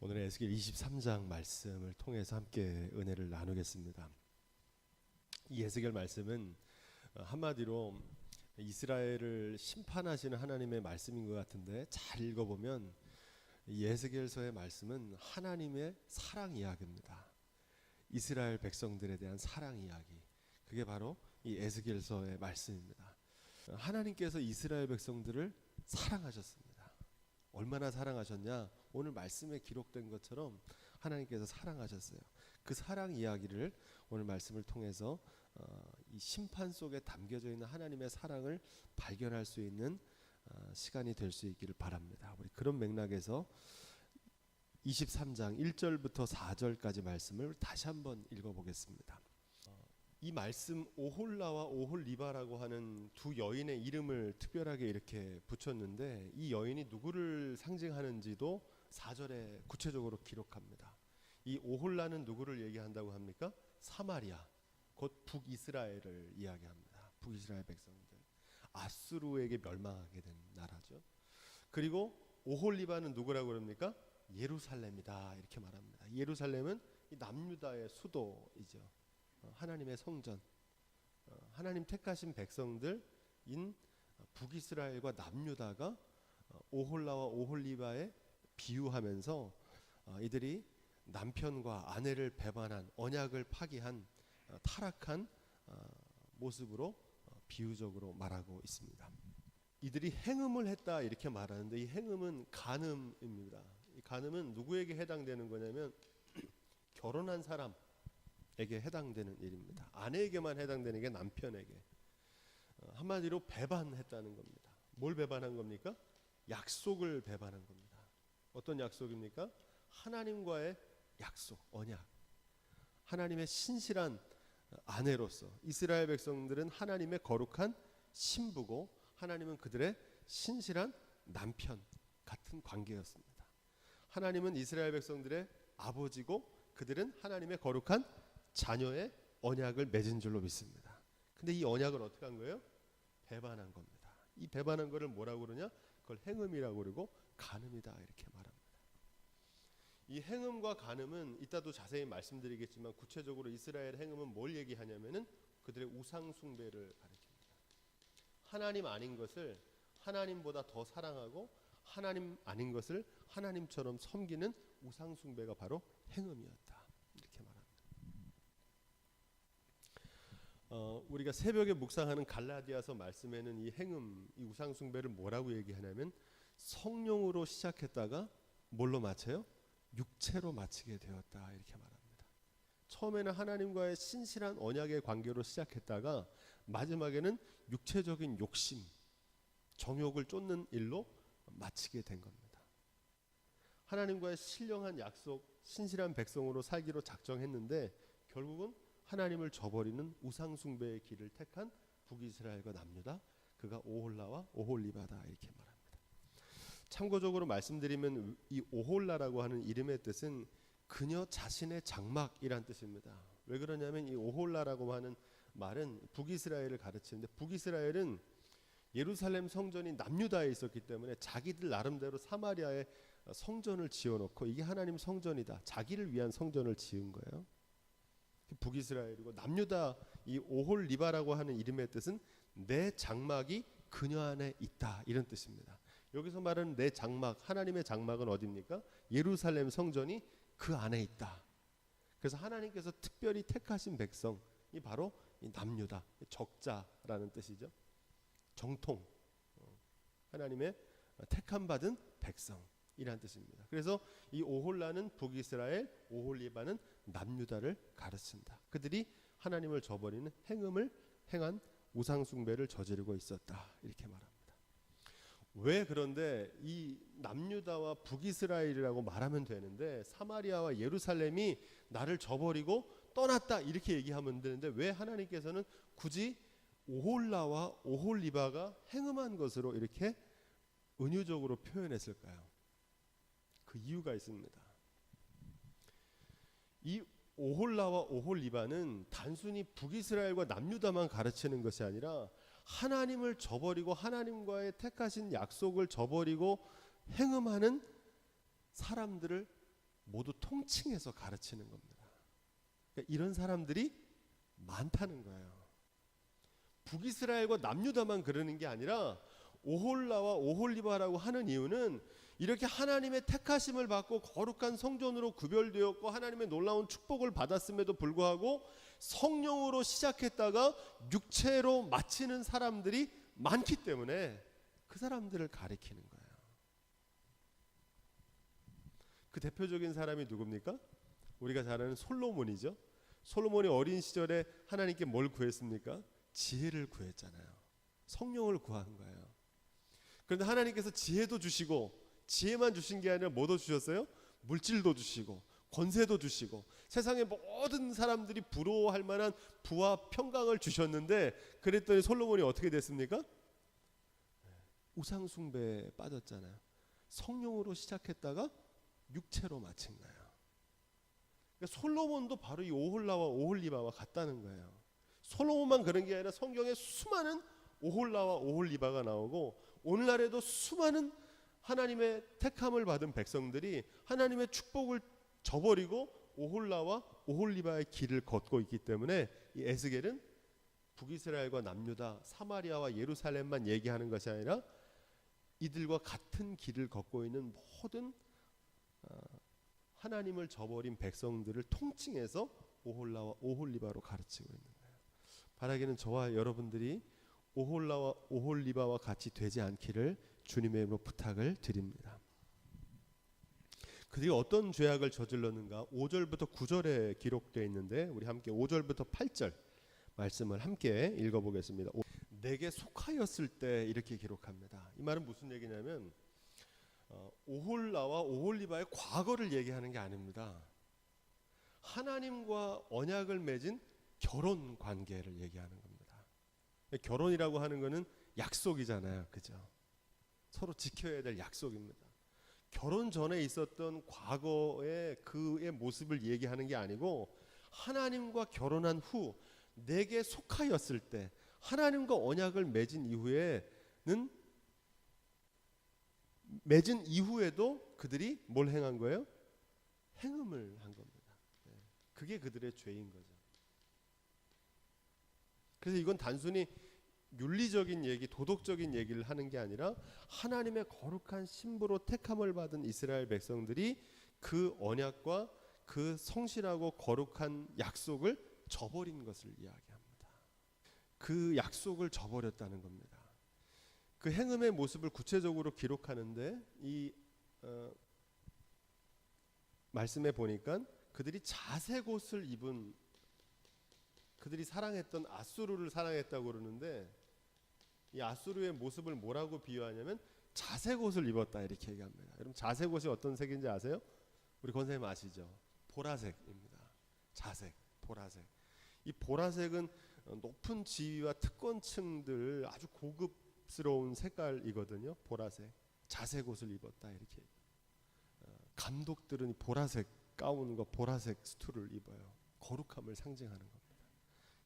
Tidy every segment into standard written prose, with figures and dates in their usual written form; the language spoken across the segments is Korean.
오늘 에스겔 23장 말씀을 통해서 함께 은혜를 나누겠습니다. 이 에스겔 말씀은 한마디로 이스라엘을 심판하시는 하나님의 말씀인 것 같은데, 잘 읽어보면 이 에스겔서의 말씀은 하나님의 사랑 이야기입니다. 이스라엘 백성들에 대한 사랑 이야기, 그게 바로 이 에스겔서의 말씀입니다. 하나님께서 이스라엘 백성들을 사랑하셨습니다. 얼마나 사랑하셨냐? 오늘 말씀에 기록된 것처럼 하나님께서 사랑하셨어요. 그 사랑 이야기를 오늘 말씀을 통해서 이 심판 속에 담겨져 있는 하나님의 사랑을 발견할 수 있는 시간이 될 수 있기를 바랍니다. 우리 그런 맥락에서 23장 1절부터 4절까지 말씀을 다시 한번 읽어보겠습니다. 이 말씀 오홀라와 오홀리바라고 하는 두 여인의 이름을 특별하게 이렇게 붙였는데, 이 여인이 누구를 상징하는지도 4절에 구체적으로 기록합니다. 이 오홀라는 누구를 얘기한다고 합니까? 사마리아, 곧 북이스라엘을 이야기합니다. 북이스라엘 백성들, 아수르에게 멸망하게 된 나라죠. 그리고 오홀리바는 누구라고 그럽니까? 예루살렘이다, 이렇게 말합니다. 예루살렘은 이 남유다의 수도이죠. 하나님의 성전, 하나님 택하신 백성들인 북이스라엘과 남유다가 오홀라와 오홀리바에 비유하면서 이들이 남편과 아내를 배반한, 언약을 파기한 타락한 모습으로 비유적으로 말하고 있습니다. 이들이 행음을 했다, 이렇게 말하는데, 이 행음은 간음입니다. 이 간음은 누구에게 해당되는 거냐면 결혼한 사람 에게 해당되는 일입니다. 아내에게만 해당되는 게 남편에게. 한마디로 배반했다는 겁니다. 뭘 배반한 겁니까? 약속을 배반한 겁니다. 어떤 약속입니까? 하나님과의 약속, 언약. 하나님의 신실한 아내로서 이스라엘 백성들은 하나님의 거룩한 신부고, 하나님은 그들의 신실한 남편 같은 관계였습니다. 하나님은 이스라엘 백성들의 아버지고, 그들은 하나님의 거룩한 자녀의 언약을 맺은 줄로 믿습니다. 근데 이 언약을 어떻게 한 거예요? 배반한 겁니다. 이 배반한 거를 뭐라고 그러냐? 그걸 행음이라고 그러고 간음이다, 이렇게 말합니다. 이 행음과 간음은 이따도 자세히 말씀드리겠지만, 구체적으로 이스라엘 행음은 뭘 얘기하냐면은 그들의 우상 숭배를 가리킵니다. 하나님 아닌 것을 하나님보다 더 사랑하고, 하나님 아닌 것을 하나님처럼 섬기는 우상 숭배가 바로 행음이었다, 이렇게 말합니다. 우리가 새벽에 묵상하는 갈라디아서 말씀에는 이 행음, 이 우상 숭배를 뭐라고 얘기하냐면 성령으로 시작했다가 뭘로 마쳐요? 육체로 마치게 되었다, 이렇게 말합니다. 처음에는 하나님과의 신실한 언약의 관계로 시작했다가 마지막에는 육체적인 욕심, 정욕을 쫓는 일로 마치게 된 겁니다. 하나님과의 신령한 약속, 신실한 백성으로 살기로 작정했는데 결국은 하나님을 저버리는 우상 숭배의 길을 택한 북이스라엘과 남유다, 그가 오홀라와 오홀리바다, 이렇게 말합니다. 참고적으로 말씀드리면 이 오홀라라고 하는 이름의 뜻은 그녀 자신의 장막이란 뜻입니다. 왜 그러냐면 이 오홀라라고 하는 말은 북이스라엘을 가르치는데, 북이스라엘은 예루살렘 성전이 남유다에 있었기 때문에 자기들 나름대로 사마리아에 성전을 지어놓고, 이게 하나님 성전이다, 자기를 위한 성전을 지은 거예요. 북이스라엘이고, 남유다 이 오홀리바라고 하는 이름의 뜻은 내 장막이 그녀 안에 있다, 이런 뜻입니다. 여기서 말하는 내 장막, 하나님의 장막은 어디입니까? 예루살렘 성전이 그 안에 있다. 그래서 하나님께서 특별히 택하신 백성이 바로 이 남유다, 적자라는 뜻이죠. 정통, 하나님의 택함 받은 백성이라는 뜻입니다. 그래서 이 오홀라는 북이스라엘, 오홀리바는 남유다를 가르친다. 그들이 하나님을 저버리는 행음을 행한 우상 숭배를 저지르고 있었다, 이렇게 말합니다. 왜 그런데 이 남유다와 북이스라엘이라고 말하면 되는데, 사마리아와 예루살렘이 나를 저버리고 떠났다, 이렇게 얘기하면 되는데, 왜 하나님께서는 굳이 오홀라와 오홀리바가 행음한 것으로 이렇게 은유적으로 표현했을까요? 그 이유가 있습니다. 이 오홀라와 오홀리바는 단순히 북이스라엘과 남유다만 가르치는 것이 아니라 하나님을 저버리고 하나님과의 택하신 약속을 저버리고 행음하는 사람들을 모두 통칭해서 가르치는 겁니다. 그러니까 이런 사람들이 많다는 거예요. 북이스라엘과 남유다만 그러는 게 아니라 오홀라와 오홀리바라고 하는 이유는 이렇게 하나님의 택하심을 받고 거룩한 성전으로 구별되었고 하나님의 놀라운 축복을 받았음에도 불구하고 성령으로 시작했다가 육체로 마치는 사람들이 많기 때문에 그 사람들을 가리키는 거예요. 그 대표적인 사람이 누굽니까? 우리가 잘 아는 솔로몬이죠. 솔로몬이 어린 시절에 하나님께 뭘 구했습니까? 지혜를 구했잖아요. 성령을 구한 거예요. 그런데 하나님께서 지혜도 주시고 지혜만 주신 게 아니라 뭐도 주셨어요? 물질도 주시고 권세도 주시고 세상의 모든 사람들이 부러워할 만한 부와 평강을 주셨는데 그랬더니 솔로몬이 어떻게 됐습니까? 우상 숭배에 빠졌잖아요. 성령으로 시작했다가 육체로 마친 거예요. 그러니까 솔로몬도 바로 이 오홀라와 오홀리바와 같다는 거예요. 솔로몬만 그런 게 아니라 성경에 수많은 오홀라와 오홀리바가 나오고 오늘날에도 수많은 하나님의 택함을 받은 백성들이 하나님의 축복을 저버리고 오홀라와 오홀리바의 길을 걷고 있기 때문에 이 에스겔은 북이스라엘과 남유다, 사마리아와 예루살렘만 얘기하는 것이 아니라 이들과 같은 길을 걷고 있는 모든 하나님을 저버린 백성들을 통칭해서 오홀라와 오홀리바로 가르치고 있는 거예요. 바라기는 저와 여러분들이 오홀라와 오홀리바와 같이 되지 않기를 주님의 이름으로 부탁을 드립니다. 그들이 어떤 죄악을 저질렀는가 5절부터 9절에 기록되어 있는데 우리 함께 5절부터 8절 말씀을 함께 읽어보겠습니다. 내게 속하였을 때 이렇게 기록합니다. 이 말은 무슨 얘기냐면 오홀라와 오홀리바의 과거를 얘기하는 게 아닙니다. 하나님과 언약을 맺은 결혼 관계를 얘기하는 겁니다. 결혼이라고 하는 거는 약속이잖아요. 그죠? 서로 지켜야 될 약속입니다. 결혼 전에 있었던 과거의 그의 모습을 얘기하는 게 아니고 하나님과 결혼한 후 내게 속하였을 때 하나님과 언약을 맺은 이후에도 그들이 뭘 행한 거예요? 행음을 한 겁니다. 그게 그들의 죄인 거죠. 그래서 이건 단순히 윤리적인 얘기, 도덕적인 얘기를 하는 게 아니라 하나님의 거룩한 신부로 택함을 받은 이스라엘 백성들이 그 언약과 그 성실하고 거룩한 약속을 저버린 것을 이야기합니다. 그 약속을 저버렸다는 겁니다. 그 행음의 모습을 구체적으로 기록하는데 이 말씀에 보니까 그들이 자색 옷을 입은 그들이 사랑했던 아수르를 사랑했다고 그러는데 이 아수르의 모습을 뭐라고 비유하냐면 자색 옷을 입었다 이렇게 얘기합니다. 여러분 자색 옷이 어떤 색인지 아세요? 우리 권사님 아시죠? 보라색입니다. 자색, 보라색. 이 보라색은 높은 지위와 특권층들 아주 고급스러운 색깔이거든요. 보라색. 자색 옷을 입었다 이렇게. 감독들은 보라색 가운과 보라색 스투를 입어요. 거룩함을 상징하는 겁니다.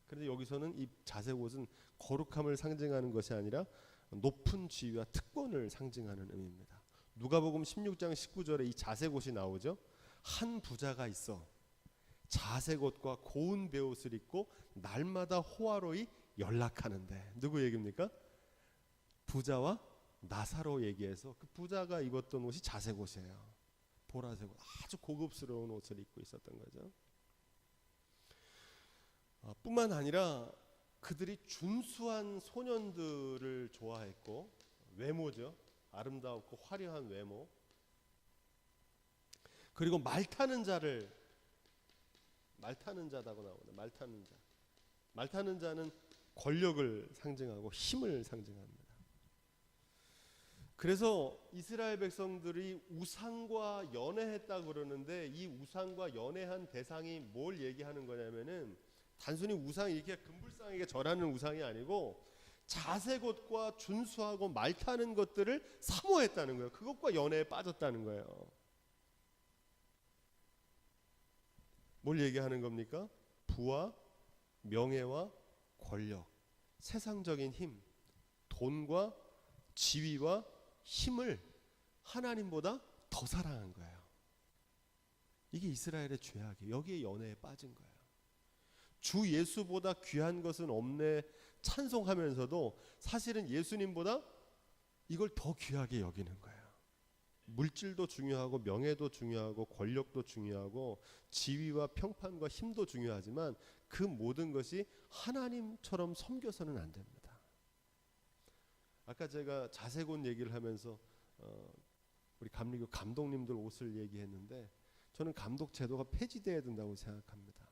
그런데 여기서는 이 자색 옷은 거룩함을 상징하는 것이 아니라 높은 지위와 특권을 상징하는 의미입니다. 누가복음 16장 19절에 이 자색 옷이 나오죠. 한 부자가 있어 자색 옷과 고운 베옷을 입고 날마다 호화로이 연락하는데 누구 얘기입니까? 부자와 나사로 얘기해서 그 부자가 입었던 옷이 자색 옷이에요. 보라색 옷, 아주 고급스러운 옷을 입고 있었던 거죠. 뿐만 아니라 그들이 준수한 소년들을 좋아했고 외모죠. 아름다웠고 화려한 외모. 그리고 말 타는 자다고 나오는데 말 타는 자는 권력을 상징하고 힘을 상징합니다. 그래서 이스라엘 백성들이 우상과 연애했다고 그러는데 이 우상과 연애한 대상이 뭘 얘기하는 거냐면은 단순히 우상 이렇게 금불상에게 절하는 우상이 아니고 자색옷과 준수하고 말 타는 것들을 사모했다는 거예요. 그것과 연애에 빠졌다는 거예요. 뭘 얘기하는 겁니까? 부와 명예와 권력, 세상적인 힘, 돈과 지위와 힘을 하나님보다 더 사랑한 거예요. 이게 이스라엘의 죄악이에요. 여기에 연애에 빠진 거예요. 주 예수보다 귀한 것은 없네 찬송하면서도 사실은 예수님보다 이걸 더 귀하게 여기는 거예요. 물질도 중요하고 명예도 중요하고 권력도 중요하고 지위와 평판과 힘도 중요하지만 그 모든 것이 하나님처럼 섬겨서는 안 됩니다. 아까 제가 자색옷 얘기를 하면서 우리 감리교 감독님들 옷을 얘기했는데 저는 감독 제도가 폐지돼야 된다고 생각합니다.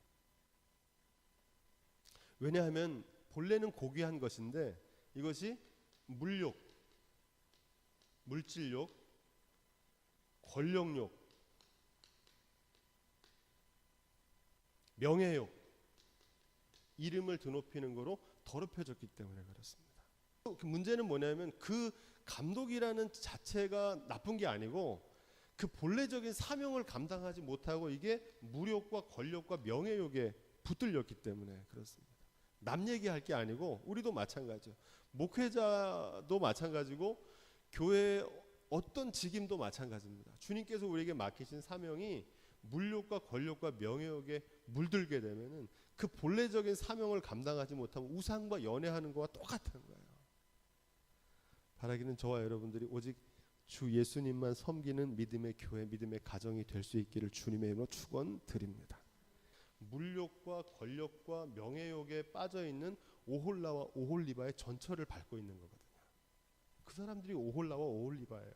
왜냐하면 본래는 고귀한 것인데 이것이 물욕, 물질욕, 권력욕, 명예욕, 이름을 드높이는 거로 더럽혀졌기 때문에 그렇습니다. 그 문제는 뭐냐면 그 감독이라는 자체가 나쁜 게 아니고 그 본래적인 사명을 감당하지 못하고 이게 무력과 권력과 명예욕에 붙들렸기 때문에 그렇습니다. 남 얘기할 게 아니고 우리도 마찬가지죠. 목회자도 마찬가지고 교회 어떤 직임도 마찬가지입니다. 주님께서 우리에게 맡기신 사명이 물욕과 권력과 명예욕에 물들게 되면은 그 본래적인 사명을 감당하지 못하면 우상과 연애하는 거와 똑같은 거예요. 바라기는 저와 여러분들이 오직 주 예수님만 섬기는 믿음의 교회, 믿음의 가정이 될 수 있기를 주님의 이름으로 축원드립니다. 물욕과 권력과 명예욕에 빠져 있는 오홀라와 오홀리바의 전철을 밟고 있는 거거든요. 그 사람들이 오홀라와 오홀리바예요.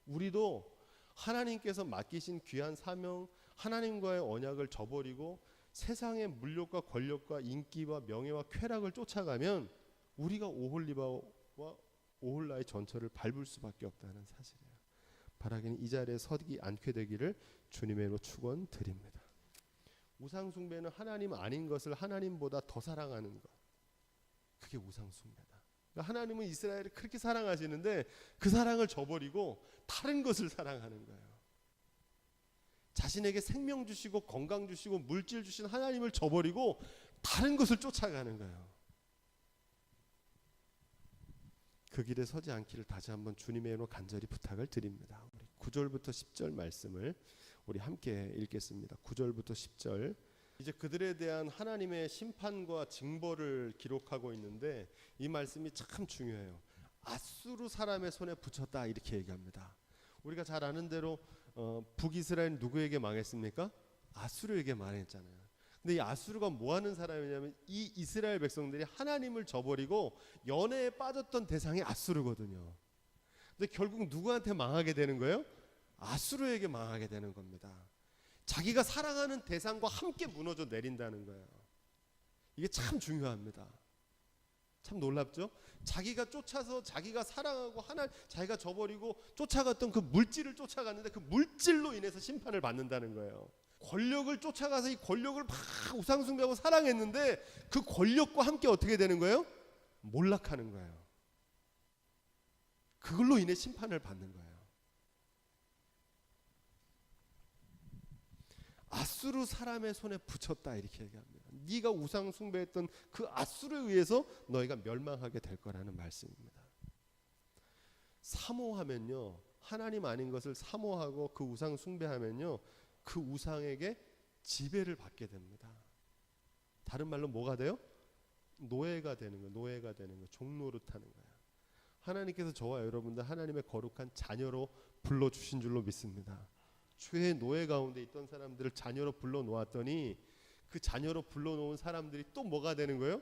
우리도 하나님께서 맡기신 귀한 사명, 하나님과의 언약을 저버리고 세상의 물욕과 권력과 인기와 명예와 쾌락을 쫓아가면 우리가 오홀리바와 오홀라의 전철을 밟을 수밖에 없다는 사실이에요. 바라기는 이 자리에 서기 않게 되기를 주님의 이름으로 축원드립니다. 우상숭배는 하나님 아닌 것을 하나님보다 더 사랑하는 것, 그게 우상숭배다. 그러니까 하나님은 이스라엘을 그렇게 사랑하시는데 그 사랑을 저버리고 다른 것을 사랑하는 거예요. 자신에게 생명 주시고 건강 주시고 물질 주신 하나님을 저버리고 다른 것을 쫓아가는 거예요. 그 길에 서지 않기를 다시 한번 주님의 이름으로 간절히 부탁을 드립니다. 우리 9절부터 10절 말씀을 우리 함께 읽겠습니다. 9절부터 10절. 이제 그들에 대한 하나님의 심판과 징벌을 기록하고 있는데 이 말씀이 참 중요해요. 아수르 사람의 손에 붙였다 이렇게 얘기합니다. 우리가 잘 아는 대로 북이스라엘 누구에게 망했습니까? 아수르에게 망했잖아요. 근데 이 아수르가 뭐 하는 사람이냐면 이 이스라엘 백성들이 하나님을 저버리고 연애에 빠졌던 대상이 아수르거든요. 근데 결국 누구한테 망하게 되는 거예요? 아수르에게 망하게 되는 겁니다. 자기가 사랑하는 대상과 함께 무너져 내린다는 거예요. 이게 참 중요합니다. 참 놀랍죠? 자기가 쫓아서 자기가 사랑하고 자기가 저버리고 쫓아갔던 그 물질을 쫓아갔는데 그 물질로 인해서 심판을 받는다는 거예요. 권력을 쫓아가서 이 권력을 막 우상숭배하고 사랑했는데 그 권력과 함께 어떻게 되는 거예요? 몰락하는 거예요. 그걸로 인해 심판을 받는 거예요. 아수르 사람의 손에 붙였다 이렇게 얘기합니다. 네가 우상 숭배했던 그 아수르에 의해서 너희가 멸망하게 될 거라는 말씀입니다. 사모하면요, 하나님 아닌 것을 사모하고 그 우상 숭배하면요, 그 우상에게 지배를 받게 됩니다. 다른 말로 뭐가 돼요? 노예가 되는 거예요. 노예가 되는 거예요. 종노릇하는 거예요. 하나님께서 저와 여러분들 하나님의 거룩한 자녀로 불러주신 줄로 믿습니다. 죄의 노예 가운데 있던 사람들을 자녀로 불러놓았더니 그 자녀로 불러놓은 사람들이 또 뭐가 되는 거예요?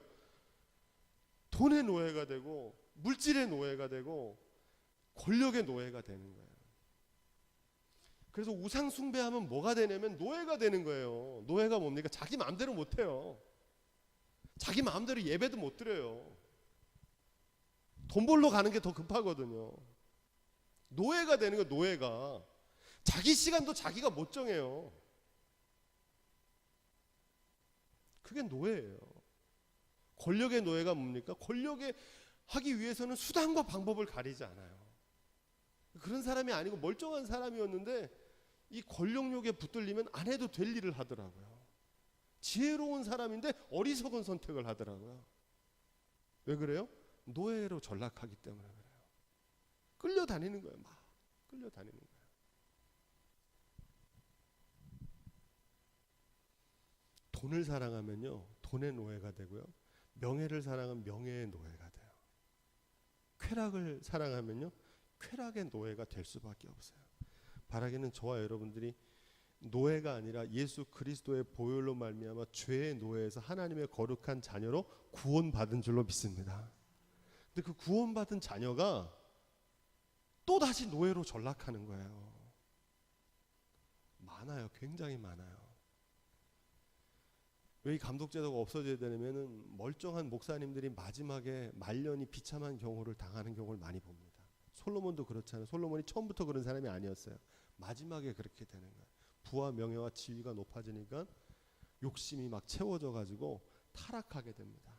돈의 노예가 되고 물질의 노예가 되고 권력의 노예가 되는 거예요. 그래서 우상 숭배하면 뭐가 되냐면 노예가 되는 거예요. 노예가 뭡니까? 자기 마음대로 못해요. 자기 마음대로 예배도 못 드려요. 돈 벌러 가는 게 더 급하거든요. 노예가 되는 거예요. 노예가. 자기 시간도 자기가 못 정해요. 그게 노예예요. 권력의 노예가 뭡니까? 권력에 하기 위해서는 수단과 방법을 가리지 않아요. 그런 사람이 아니고 멀쩡한 사람이었는데 이 권력욕에 붙들리면 안 해도 될 일을 하더라고요. 지혜로운 사람인데 어리석은 선택을 하더라고요. 왜 그래요? 노예로 전락하기 때문에 그래요. 끌려다니는 거예요. 막 끌려다니는 거예요. 돈을 사랑하면요, 돈의 노예가 되고요. 명예를 사랑하면 명예의 노예가 돼요. 쾌락을 사랑하면요, 쾌락의 노예가 될 수밖에 없어요. 바라기는 저와 여러분들이 노예가 아니라 예수 그리스도의 보혈로 말미암아 죄의 노예에서 하나님의 거룩한 자녀로 구원받은 줄로 믿습니다. 근데 그 구원받은 자녀가 또 다시 노예로 전락하는 거예요. 많아요. 굉장히 많아요. 왜 이 감독제도가 없어져야 되냐면은 멀쩡한 목사님들이 마지막에 말년이 비참한 경우를 당하는 경우를 많이 봅니다. 솔로몬도 그렇잖아요. 솔로몬이 처음부터 그런 사람이 아니었어요. 마지막에 그렇게 되는 거예요. 부와 명예와 지위가 높아지니까 욕심이 막 채워져 가지고 타락하게 됩니다.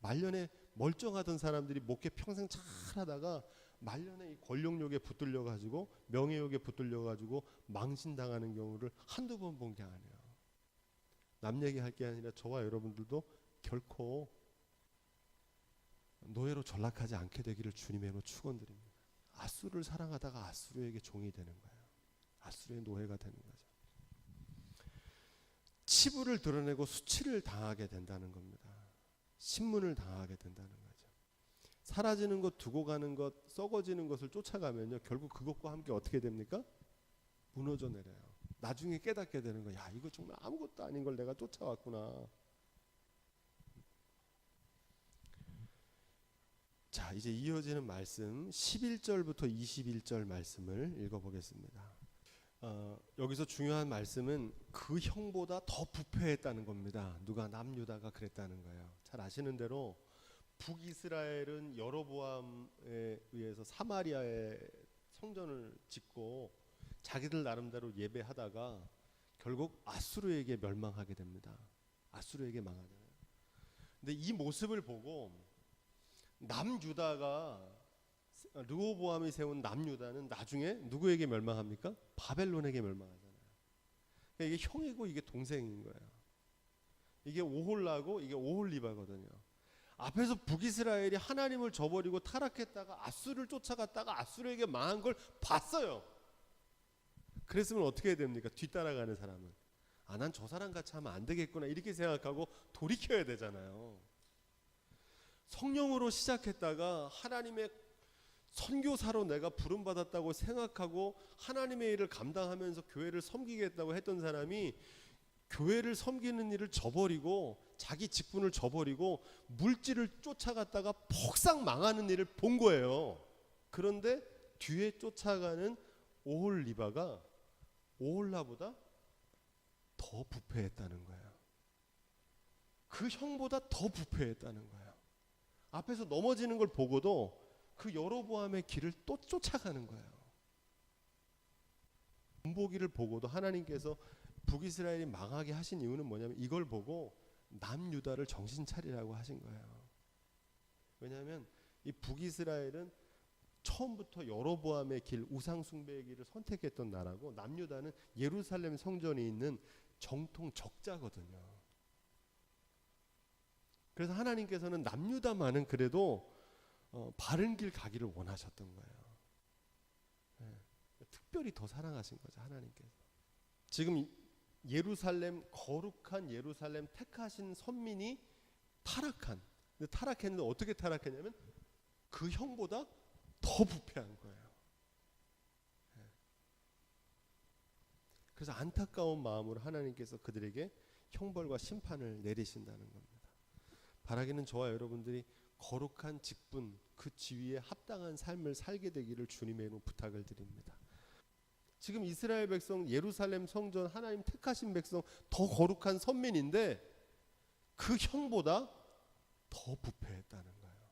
말년에 멀쩡하던 사람들이 목회 평생 잘 하다가 말년에 이 권력욕에 붙들려 가지고 명예욕에 붙들려 가지고 망신당하는 경우를 한두 번 본 게 아니에요. 남 얘기할 게 아니라 저와 여러분들도 결코 노예로 전락하지 않게 되기를 주님의 이름으로 축원드립니다. 아수르를 사랑하다가 아수르에게 종이 되는 거예요. 아수르의 노예가 되는 거죠. 치부를 드러내고 수치를 당하게 된다는 겁니다. 신문을 당하게 된다는 거죠. 사라지는 것, 두고 가는 것, 썩어지는 것을 쫓아가면요, 결국 그것과 함께 어떻게 됩니까? 무너져 내려요. 나중에 깨닫게 되는 거야. 야, 이거 정말 아무것도 아닌 걸 내가 쫓아왔구나. 자, 이제 이어지는 말씀 11절부터 21절 말씀을 읽어보겠습니다. 여기서 중요한 말씀은 그 형보다 더 부패했다는 겁니다. 누가? 남유다가 그랬다는 거예요. 잘 아시는 대로 북이스라엘은 여로보암에 의해서 사마리아에 성전을 짓고 자기들 나름대로 예배하다가 결국 아수르에게 멸망하게 됩니다. 아수르에게 망하잖아요. 근데 이 모습을 보고 남유다가, 르호보암이 세운 남유다는 나중에 누구에게 멸망합니까? 바벨론에게 멸망하잖아요. 그러니까 이게 형이고 이게 동생인 거예요. 이게 오홀라고 이게 오홀리바거든요. 앞에서 북이스라엘이 하나님을 저버리고 타락했다가 아수르를 쫓아갔다가 아수르에게 망한 걸 봤어요. 그랬으면 어떻게 해야 됩니까? 뒤따라가는 사람은 난 저 사람 같이 하면 안 되겠구나 이렇게 생각하고 돌이켜야 되잖아요. 성령으로 시작했다가 하나님의 선교사로 내가 부름받았다고 생각하고 하나님의 일을 감당하면서 교회를 섬기겠다고 했던 사람이 교회를 섬기는 일을 저버리고 자기 직분을 저버리고 물질을 쫓아갔다가 폭삭 망하는 일을 본 거예요. 그런데 뒤에 쫓아가는 오홀리바가 오홀라보다 더 부패했다는 거예요. 그 형보다 더 부패했다는 거예요. 앞에서 넘어지는 걸 보고도 그 여로보암의 길을 또 쫓아가는 거예요. 본보기를 보고도 하나님께서 북이스라엘이 망하게 하신 이유는 뭐냐면 이걸 보고 남유다를 정신 차리라고 하신 거예요. 왜냐하면 이 북이스라엘은 처음부터 여로보암의 길, 우상 숭배의 길을 선택했던 나라고 남유다는 예루살렘 성전이 있는 정통 적자거든요. 그래서 하나님께서는 남유다만은 그래도 바른 길 가기를 원하셨던 거예요. 네. 특별히 더 사랑하신 거죠, 하나님께서. 지금 예루살렘, 거룩한 예루살렘 택하신 선민이 타락한. 근데 타락했는데 어떻게 타락했냐면 그 형보다 더 부패한 거예요. 네. 그래서 안타까운 마음으로 하나님께서 그들에게 형벌과 심판을 내리신다는 겁니다. 바라기는 저와 여러분들이 거룩한 직분, 그 지위에 합당한 삶을 살게 되기를 주님의 이름으로 부탁을 드립니다. 지금 이스라엘 백성, 예루살렘 성전, 하나님 택하신 백성, 더 거룩한 선민인데 그 형보다 더 부패했다는 거예요.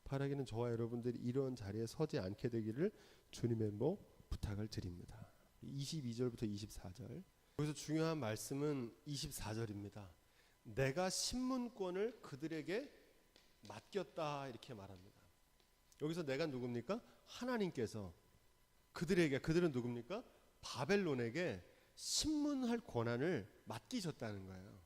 바라기는 저와 여러분들이 이런 자리에 서지 않게 되기를 주님의 이름으로 부탁을 드립니다. 22절부터 24절. 여기서 중요한 말씀은 24절입니다. 내가 신문권을 그들에게 맡겼다 이렇게 말합니다. 여기서 내가 누굽니까? 하나님께서 그들은 누굽니까? 바벨론에게 신문할 권한을 맡기셨다는 거예요.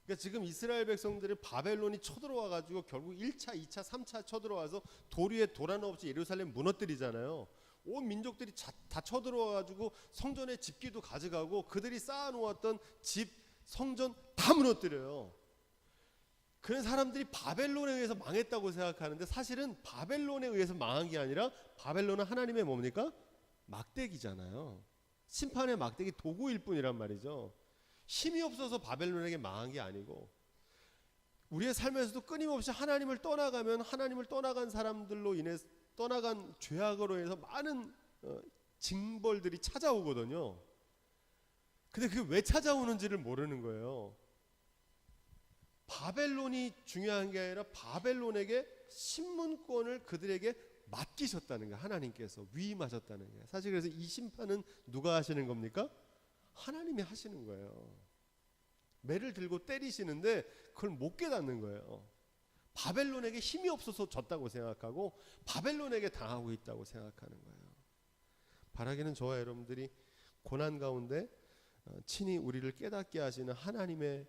그러니까 지금 이스라엘 백성들을 바벨론이 쳐들어와 가지고 결국 1차, 2차, 3차 쳐들어와서 도리에 도란 없이 예루살렘 무너뜨리잖아요. 온 민족들이 다 쳐들어와가지고 성전의 집기도 가져가고 그들이 쌓아놓았던 집, 성전 다 무너뜨려요. 그런 사람들이 바벨론에 의해서 망했다고 생각하는데 사실은 바벨론에 의해서 망한 게 아니라 바벨론은 하나님의 뭡니까? 막대기잖아요. 심판의 막대기 도구일 뿐이란 말이죠. 힘이 없어서 바벨론에게 망한 게 아니고 우리의 삶에서도 끊임없이 하나님을 떠나가면 하나님을 떠나간 사람들로 인해 떠나간 죄악으로 해서 많은 징벌들이 찾아오거든요. 근데 그게 왜 찾아오는지를 모르는 거예요. 바벨론이 중요한 게 아니라 바벨론에게 신문권을 그들에게 맡기셨다는 거예요. 하나님께서 위임하셨다는 거예요. 사실 그래서 이 심판은 누가 하시는 겁니까? 하나님이 하시는 거예요. 매를 들고 때리시는데 그걸 못 깨닫는 거예요. 바벨론에게 힘이 없어서 졌다고 생각하고 바벨론에게 당하고 있다고 생각하는 거예요. 바라기는 저와 여러분들이 고난 가운데 친히 우리를 깨닫게 하시는 하나님의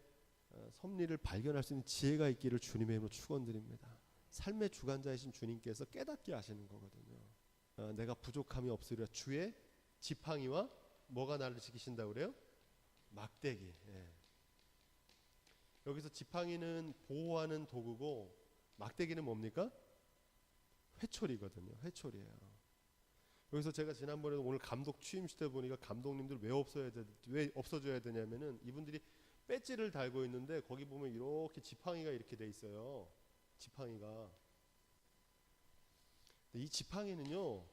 섭리를 발견할 수 있는 지혜가 있기를 주님의 이름으로 축원드립니다. 삶의 주관자이신 주님께서 깨닫게 하시는 거거든요. 내가 부족함이 없으리라. 주의 지팡이와 뭐가 나를 지키신다고 그래요? 막대기. 예. 여기서 지팡이는 보호하는 도구고 막대기는 뭡니까? 회초리거든요. 회초리예요. 여기서 제가 지난번에 오늘 감독 취임식 때 보니까 감독님들 왜 없어져야 되냐면은 이분들이 배지를 달고 있는데 거기 보면 이렇게 지팡이가 이렇게 돼 있어요. 지팡이가. 이 지팡이는요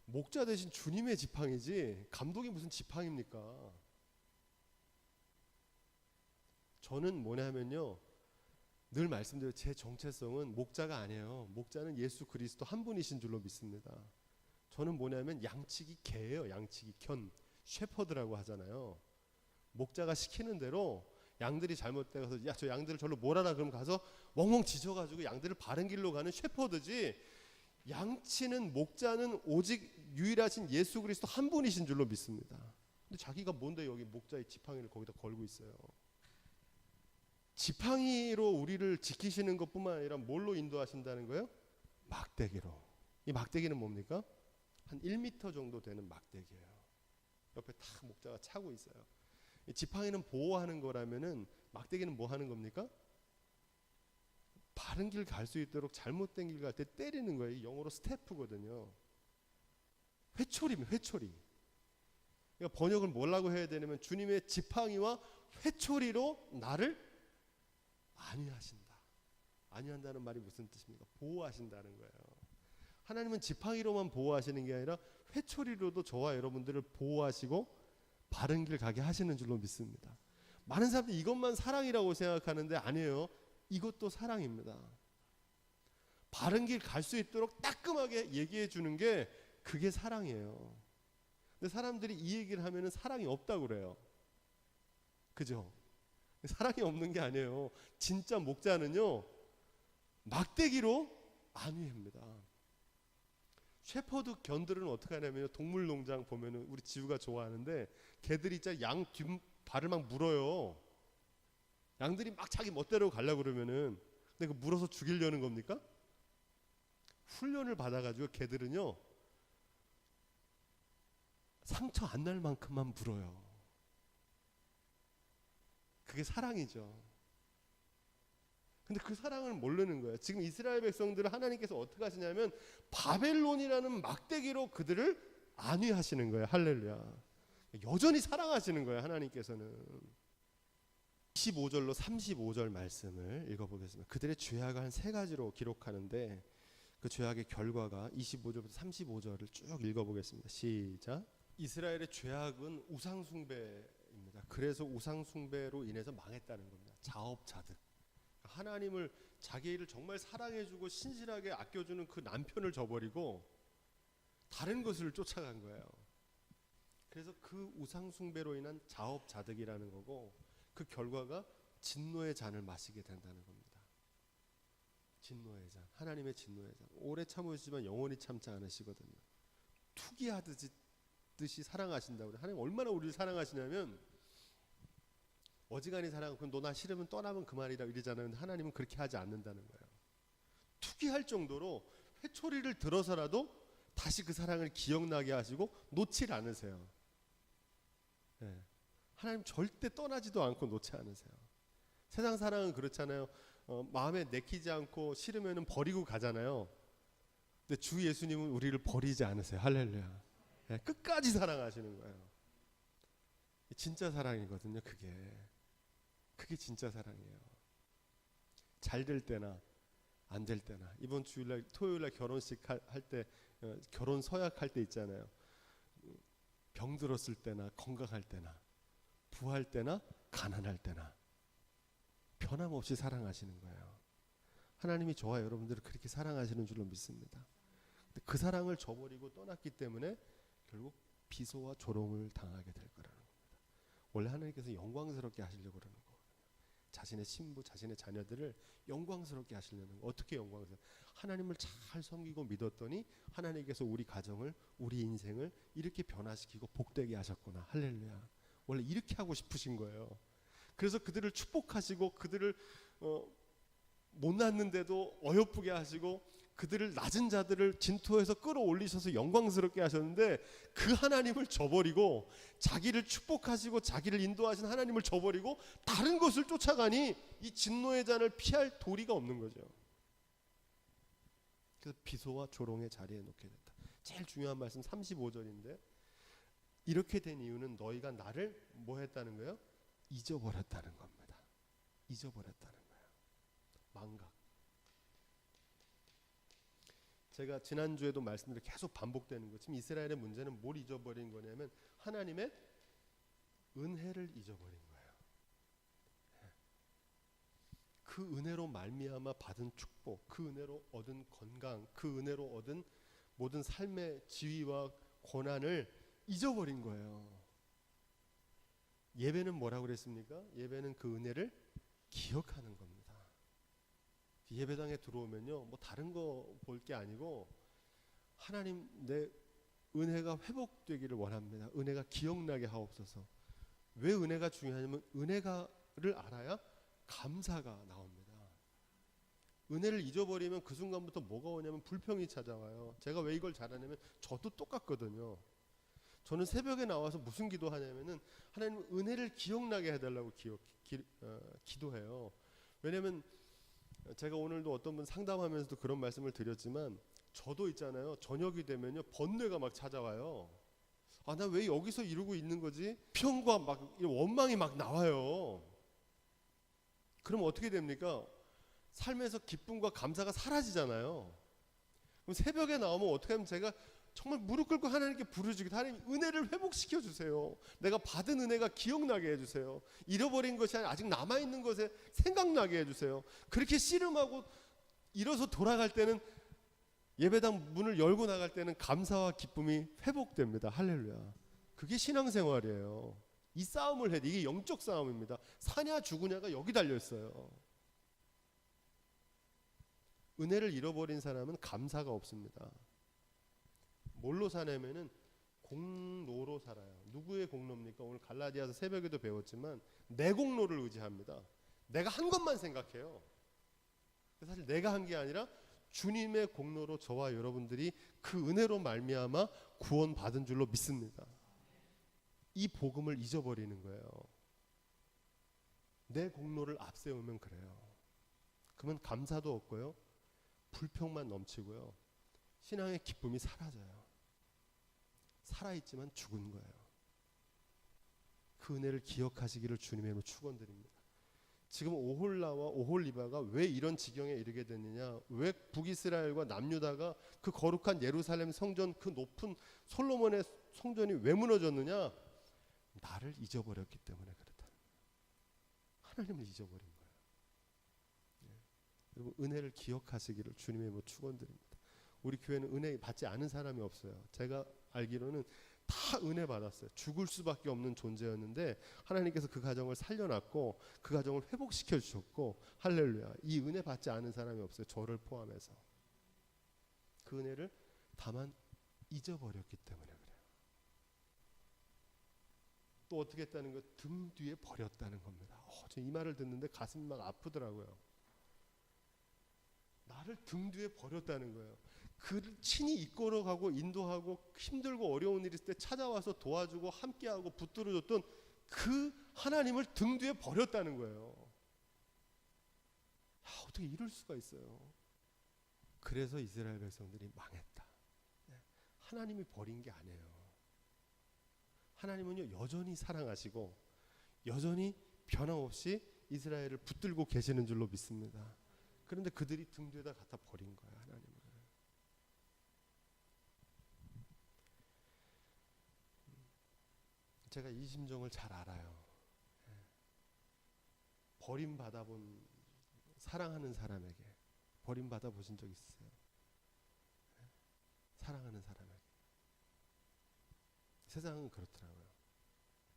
목자 대신 주님의 지팡이지 감독이 무슨 지팡입니까? 저는 뭐냐면요 늘 말씀드려요. 제 정체성은 목자가 아니에요. 목자는 예수 그리스도 한 분이신 줄로 믿습니다. 저는 뭐냐면 양치기 개예요. 양치기 견 셰퍼드라고 하잖아요. 목자가 시키는 대로 양들이 잘못돼서 야 저 양들을 절로 몰아라 그럼 가서 멍멍 짖어가지고 양들을 바른 길로 가는 셰퍼드지 양치는 목자는 오직 유일하신 예수 그리스도 한 분이신 줄로 믿습니다. 근데 자기가 뭔데 여기 목자의 지팡이를 거기다 걸고 있어요. 지팡이로 우리를 지키시는 것뿐만 아니라 뭘로 인도하신다는 거예요? 막대기로. 이 막대기는 뭡니까? 한 1m 정도 되는 막대기예요. 옆에 탁 목자가 차고 있어요. 이 지팡이는 보호하는 거라면은 막대기는 뭐 하는 겁니까? 바른 길 갈 수 있도록 잘못된 길 갈 때 때리는 거예요. 영어로 스태프거든요. 회초리면 회초리. 그러니까 번역을 뭐라고 해야 되냐면 주님의 지팡이와 회초리로 나를 안위하신다. 안위한다는 말이 무슨 뜻입니까? 보호하신다는 거예요. 하나님은 지팡이로만 보호하시는 게 아니라 회초리로도 저와 여러분들을 보호하시고 바른 길 가게 하시는 줄로 믿습니다. 많은 사람들이 이것만 사랑이라고 생각하는데 아니에요. 이것도 사랑입니다. 바른 길 갈 수 있도록 따끔하게 얘기해 주는 게 그게 사랑이에요. 근데 사람들이 이 얘기를 하면은 사랑이 없다고 그래요. 그죠? 사랑이 없는 게 아니에요. 진짜 목자는요 막대기로 안위합니다. 셰퍼드 견들은 어떻게 하냐면요 동물농장 보면은 우리 지우가 좋아하는데 개들이 있잖아 양 뒷발을 막 물어요. 양들이 막 자기 멋대로 가려고 그러면은 근데 그 물어서 죽이려는 겁니까? 훈련을 받아가지고 개들은요 상처 안 날 만큼만 물어요. 그게 사랑이죠. 근데 그 사랑을 모르는 거예요. 지금 이스라엘 백성들을 하나님께서 어떻게 하시냐면 바벨론이라는 막대기로 그들을 안위하시는 거예요. 할렐루야. 여전히 사랑하시는 거예요. 하나님께서는. 25절로 35절 말씀을 읽어보겠습니다. 그들의 죄악을 한 세 가지로 기록하는데 그 죄악의 결과가 25절부터 35절을 쭉 읽어보겠습니다. 시작. 이스라엘의 죄악은 우상숭배입니다. 그래서 우상숭배로 인해서 망했다는 겁니다. 자업자득. 하나님을 자기 일을 정말 사랑해주고 신실하게 아껴주는 그 남편을 저버리고 다른 것을 쫓아간 거예요. 그래서 그 우상숭배로 인한 자업자득이라는 거고 그 결과가 진노의 잔을 마시게 된다는 겁니다. 진노의 잔, 하나님의 진노의 잔. 오래 참으시지만 영원히 참지 않으시거든요. 투기하듯이 사랑하신다고 그래요. 하나님 얼마나 우리를 사랑하시냐면 어지간히 사랑하고 너 나 싫으면 떠나면 그만이라 이러잖아요. 하나님은 그렇게 하지 않는다는 거예요. 투기할 정도로 회초리를 들어서라도 다시 그 사랑을 기억나게 하시고 놓질 않으세요. 네. 하나님 절대 떠나지도 않고 놓지 않으세요. 세상 사랑은 그렇잖아요. 마음에 내키지 않고 싫으면 버리고 가잖아요. 근데 주 예수님은 우리를 버리지 않으세요. 할렐루야. 네. 끝까지 사랑하시는 거예요. 진짜 사랑이거든요. 그게 진짜 사랑이에요. 잘 될 때나 안 될 때나, 이번 주일날 토요일날 결혼식 할 때, 결혼 서약할 때 있잖아요. 병들었을 때나 건강할 때나 부할 때나 가난할 때나 변함없이 사랑하시는 거예요. 하나님이 저와 여러분들을 그렇게 사랑하시는 줄로 믿습니다. 근데 그 사랑을 저버리고 떠났기 때문에 결국 비소와 조롱을 당하게 될 거라는 겁니다. 원래 하나님께서 영광스럽게 하시려고 그러는 거거든요. 자신의 신부, 자신의 자녀들을 영광스럽게 하시려는 거. 어떻게 영광스럽게? 하나님을 잘 섬기고 믿었더니 하나님께서 우리 가정을, 우리 인생을 이렇게 변화시키고 복되게 하셨구나. 할렐루야. 원래 이렇게 하고 싶으신 거예요. 그래서 그들을 축복하시고 그들을 못 낳는데도 어여쁘게 하시고 그들을 낮은 자들을 진토에서 끌어올리셔서 영광스럽게 하셨는데, 그 하나님을 저버리고 자기를 축복하시고 자기를 인도하신 하나님을 저버리고 다른 것을 쫓아가니 이 진노의 잔을 피할 도리가 없는 거죠. 그래서 비소와 조롱의 자리에 놓게 됐다. 제일 중요한 말씀 35절인데, 이렇게 된 이유는 너희가 나를 뭐 했다는 거예요? 잊어버렸다는 겁니다. 잊어버렸다는 거예요. 망각. 제가 지난주에도 말씀드린 계속 반복되는 거, 지금 이스라엘의 문제는 뭘 잊어버린 거냐면 하나님의 은혜를 잊어버린 거예요. 그 은혜로 말미암아 받은 축복, 그 은혜로 얻은 건강, 그 은혜로 얻은 모든 삶의 지위와 권한을 잊어버린 거예요. 예배는 뭐라고 그랬습니까? 예배는 그 은혜를 기억하는 겁니다. 예배당에 들어오면요, 뭐 다른 거 볼 게 아니고 하나님, 내 은혜가 회복되기를 원합니다. 은혜가 기억나게 하옵소서. 왜 은혜가 중요하냐면 은혜가를 알아야 감사가 나옵니다. 은혜를 잊어버리면 그 순간부터 뭐가 오냐면 불평이 찾아와요. 제가 왜 이걸 잘하냐면 저도 똑같거든요. 저는 새벽에 나와서 무슨 기도하냐면은 하나님 은혜를 기억나게 해달라고 기도해요. 왜냐면 제가 오늘도 어떤 분 상담하면서도 그런 말씀을 드렸지만, 저도 있잖아요. 저녁이 되면요 번뇌가 막 찾아와요. 아, 나 왜 여기서 이러고 있는 거지? 평과 막 원망이 막 나와요. 그럼 어떻게 됩니까? 삶에서 기쁨과 감사가 사라지잖아요. 그럼 새벽에 나오면 어떻게 하면, 제가 정말 무릎 꿇고 하나님께 부르짖기도, 하나님 은혜를 회복시켜 주세요. 내가 받은 은혜가 기억나게 해주세요. 잃어버린 것이 아니라 아직 남아있는 것에 생각나게 해주세요. 그렇게 씨름하고 일어서 돌아갈 때는, 예배당 문을 열고 나갈 때는 감사와 기쁨이 회복됩니다. 할렐루야. 그게 신앙생활이에요. 이 싸움을 해야 돼. 이게 영적 싸움입니다. 사냐 죽으냐가 여기 달려있어요. 은혜를 잃어버린 사람은 감사가 없습니다. 뭘로 사냐면은 공로로 살아요. 누구의 공로입니까? 오늘 갈라디아서 새벽에도 배웠지만 내 공로를 의지합니다. 내가 한 것만 생각해요. 사실 내가 한 게 아니라 주님의 공로로 저와 여러분들이 그 은혜로 말미암아 구원받은 줄로 믿습니다. 이 복음을 잊어버리는 거예요. 내 공로를 앞세우면 그래요. 그러면 감사도 없고요, 불평만 넘치고요, 신앙의 기쁨이 사라져요. 살아있지만 죽은 거예요. 그 은혜를 기억하시기를 주님의 이름으로 축원드립니다. 지금 오홀라와 오홀리바가 왜 이런 지경에 이르게 됐느냐, 왜 북이스라엘과 남유다가 그 거룩한 예루살렘 성전, 그 높은 솔로몬의 성전이 왜 무너졌느냐, 나를 잊어버렸기 때문에 그렇다. 하나님을 잊어버린 거예요. 여러분, 은혜를 기억하시기를 주님의 이름으로 축원드립니다. 우리 교회는 은혜 받지 않은 사람이 없어요. 제가 알기로는 다 은혜 받았어요. 죽을 수밖에 없는 존재였는데 하나님께서 그 가정을 살려놨고 그 가정을 회복시켜 주셨고, 할렐루야. 이 은혜 받지 않은 사람이 없어요. 저를 포함해서. 그 은혜를 다만 잊어버렸기 때문에 그래요. 또 어떻게 했다는 거? 등 뒤에 버렸다는 겁니다. 저 이 말을 듣는데 가슴이 막 아프더라고요. 나를 등 뒤에 버렸다는 거예요. 그를 친히 이끌어가고 인도하고 힘들고 어려운 일이 있을 때 찾아와서 도와주고 함께하고 붙들어줬던 그 하나님을 등 뒤에 버렸다는 거예요. 어떻게 이럴 수가 있어요. 그래서 이스라엘 백성들이 망했다. 하나님이 버린 게 아니에요. 하나님은요 여전히 사랑하시고 여전히 변함없이 이스라엘을 붙들고 계시는 줄로 믿습니다. 그런데 그들이 등 뒤에다 갖다 버린 거예요. 하나님을. 제가 이 심정을 잘 알아요. 버림받아 본 사랑하는 사람에게 버림받아 보신 적 있으세요? 사랑하는 사람에게. 세상은 그렇더라고요.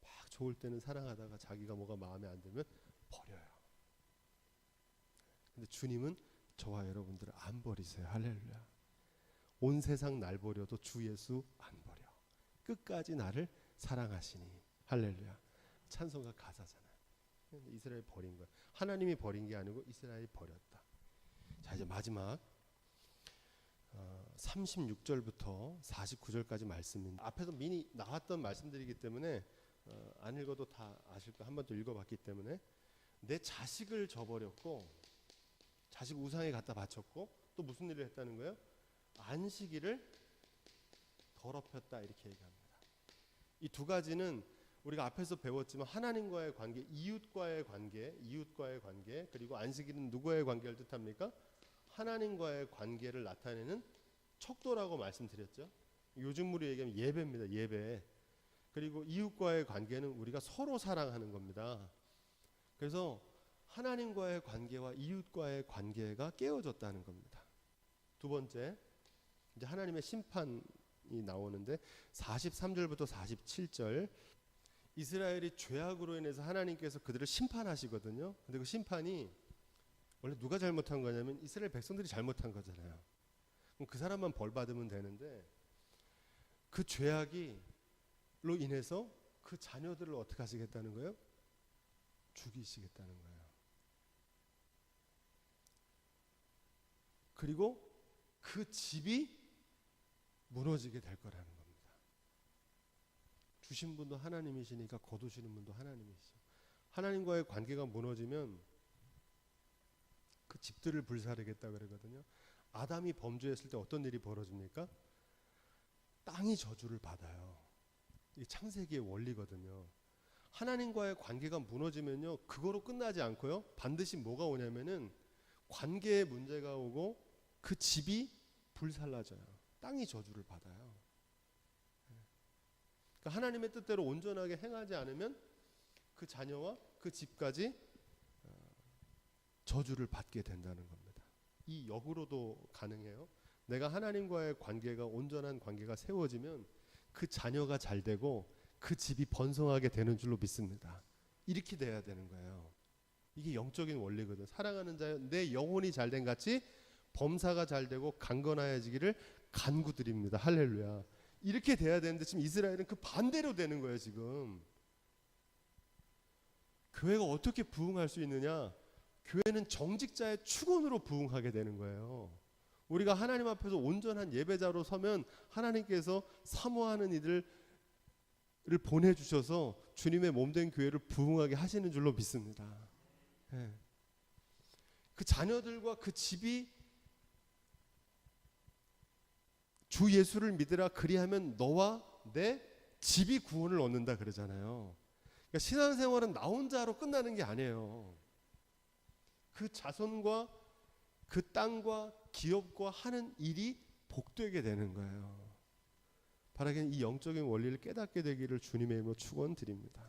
막 좋을 때는 사랑하다가 자기가 뭐가 마음에 안 들면 버려요. 근데 주님은 저와 여러분들을 안 버리세요. 할렐루야. 온 세상 날 버려도 주 예수 안 버려. 끝까지 나를 사랑하시니. 할렐루야. 찬송가 가사잖아요. 이스라엘 버린 거야. 하나님이 버린 게 아니고 이스라엘이 버렸다. 자, 이제 마지막 36절부터 49절까지 말씀입니다. 앞에서 미리 나왔던 말씀들이기 때문에 안 읽어도 다 아실 거 한 번 더 읽어봤기 때문에 내 자식을 저버렸고 자식 우상에 갖다 바쳤고 또 무슨 일을 했다는 거예요? 안식일을 더럽혔다 이렇게 얘기합니다. 이 두 가지는 우리가 앞에서 배웠지만 하나님과의 관계, 이웃과의 관계, 그리고 안식일은 누구와의 관계를 뜻합니까? 하나님과의 관계를 나타내는 척도라고 말씀드렸죠. 요즘 우리 얘기하면 예배입니다. 예배. 그리고 이웃과의 관계는 우리가 서로 사랑하는 겁니다. 그래서 하나님과의 관계와 이웃과의 관계가 깨어졌다는 겁니다. 두 번째, 이제 하나님의 심판이 나오는데 43절부터 47절 이스라엘이 죄악으로 인해서 하나님께서 그들을 심판하시거든요. 근데 그 심판이 원래 누가 잘못한 거냐면 이스라엘 백성들이 잘못한 거잖아요. 그럼 그 사람만 벌 받으면 되는데 그 죄악으로 인해서 그 자녀들을 어떻게 하시겠다는 거예요? 죽이시겠다는 거예요. 그리고 그 집이 무너지게 될 거라는 겁니다. 주신 분도 하나님이시니까 거두시는 분도 하나님이시죠. 하나님과의 관계가 무너지면 그 집들을 불사르겠다 그러거든요. 아담이 범죄했을 때 어떤 일이 벌어집니까? 땅이 저주를 받아요. 이게 창세기의 원리거든요. 하나님과의 관계가 무너지면요 그거로 끝나지 않고요 반드시 뭐가 오냐면은 관계에 문제가 오고 그 집이 불살라져요. 땅이 저주를 받아요. 그러니까 하나님의 뜻대로 온전하게 행하지 않으면 그 자녀와 그 집까지 저주를 받게 된다는 겁니다. 이 역으로도 가능해요. 내가 하나님과의 관계가 온전한 관계가 세워지면 그 자녀가 잘 되고 그 집이 번성하게 되는 줄로 믿습니다. 이렇게 돼야 되는 거예요. 이게 영적인 원리거든. 사랑하는 자여 내 영혼이 잘된 같이 범사가 잘 되고 강건하여지기를 간구드립니다. 할렐루야. 이렇게 돼야 되는데 지금 이스라엘은 그 반대로 되는 거예요. 지금 교회가 어떻게 부흥할 수 있느냐? 교회는 정직자의 축원으로 부흥하게 되는 거예요. 우리가 하나님 앞에서 온전한 예배자로 서면 하나님께서 사모하는 이들을 보내주셔서 주님의 몸된 교회를 부흥하게 하시는 줄로 믿습니다. 네. 그 자녀들과 그 집이 주 예수를 믿으라 그리하면 너와 내 집이 구원을 얻는다 그러잖아요. 그러니까 신앙생활은 나 혼자로 끝나는 게 아니에요. 그 자손과 그 땅과 기업과 하는 일이 복되게 되는 거예요. 바라기는 이 영적인 원리를 깨닫게 되기를 주님의 이름으로 축원드립니다.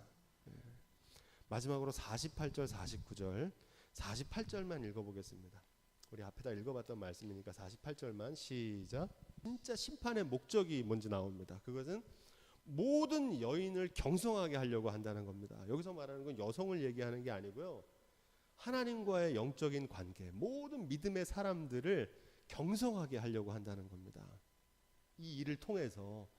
마지막으로 48절 49절 48절만 읽어보겠습니다. 우리 앞에다 읽어봤던 말씀이니까 48절만 시작. 진짜 심판의 목적이 뭔지 나옵니다. 그것은 모든 여인을 경성하게 하려고 한다는 겁니다. 여기서 말하는 건 여성을 얘기하는 게 아니고요. 하나님과의 영적인 관계, 모든 믿음의 사람들을 경성하게 하려고 한다는 겁니다. 이 일을 통해서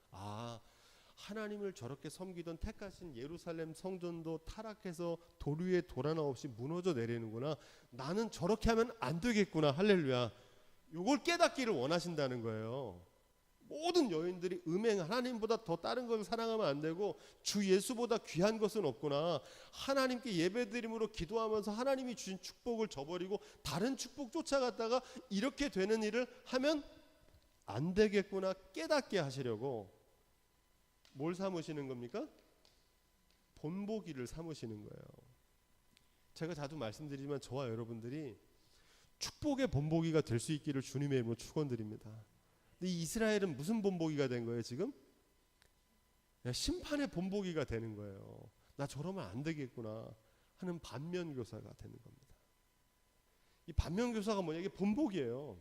하나님을 저렇게 섬기던 택하신 예루살렘 성전도 타락해서 돌 위에 돌 하나 없이 무너져 내리는구나. 나는 저렇게 하면 안 되겠구나. 할렐루야. 요걸 깨닫기를 원하신다는 거예요. 모든 여인들이 하나님보다 더 다른 걸 사랑하면 안 되고 주 예수보다 귀한 것은 없구나. 하나님께 예배드림으로 기도하면서 하나님이 주신 축복을 저버리고 다른 축복 쫓아갔다가 이렇게 되는 일을 하면 안 되겠구나 깨닫게 하시려고 뭘 삼으시는 겁니까? 본보기를 삼으시는 거예요. 제가 자주 말씀드리지만 저와 여러분들이 축복의 본보기가 될 수 있기를 주님의 이름으로 축원드립니다. 근데 이 이스라엘은 무슨 본보기가 된 거예요 지금? 심판의 본보기가 되는 거예요. 나 저러면 안 되겠구나 하는 반면교사가 되는 겁니다. 이 반면교사가 뭐냐? 이게 본보기예요.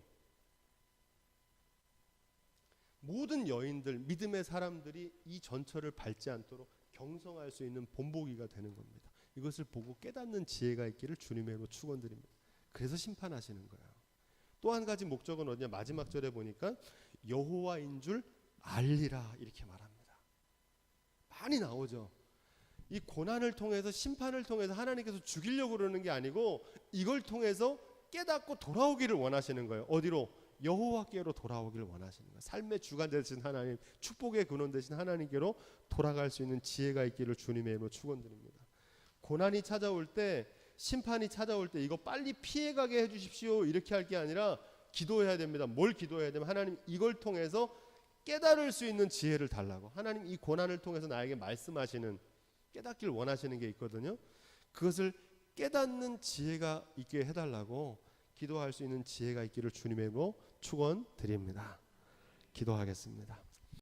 모든 여인들, 믿음의 사람들이 이 전철을 밟지 않도록 경성할 수 있는 본보기가 되는 겁니다. 이것을 보고 깨닫는 지혜가 있기를 주님의 이름으로 축원드립니다. 그래서 심판하시는 거예요. 또 한 가지 목적은 어디냐? 마지막 절에 보니까 여호와인 줄 알리라 이렇게 말합니다. 많이 나오죠. 이 고난을 통해서 심판을 통해서 하나님께서 죽이려고 그러는 게 아니고 이걸 통해서 깨닫고 돌아오기를 원하시는 거예요. 어디로? 여호와께로 돌아오기를 원하시는 거예요. 삶의 주관 되신 하나님, 축복의 근원 되신 하나님께로 돌아갈 수 있는 지혜가 있기를 주님의 이름으로 축원드립니다. 고난이 찾아올 때, 심판이 찾아올 때 이거 빨리 피해가게 해주십시오 이렇게 할 게 아니라 기도해야 됩니다. 뭘 기도해야 되면 하나님 이걸 통해서 깨달을 수 있는 지혜를 달라고. 하나님 이 고난을 통해서 나에게 말씀하시는, 깨닫길 원하시는 게 있거든요. 그것을 깨닫는 지혜가 있게 해달라고 기도할 수 있는 지혜가 있기를 주님의 이름으로 축원드립니다. 기도하겠습니다.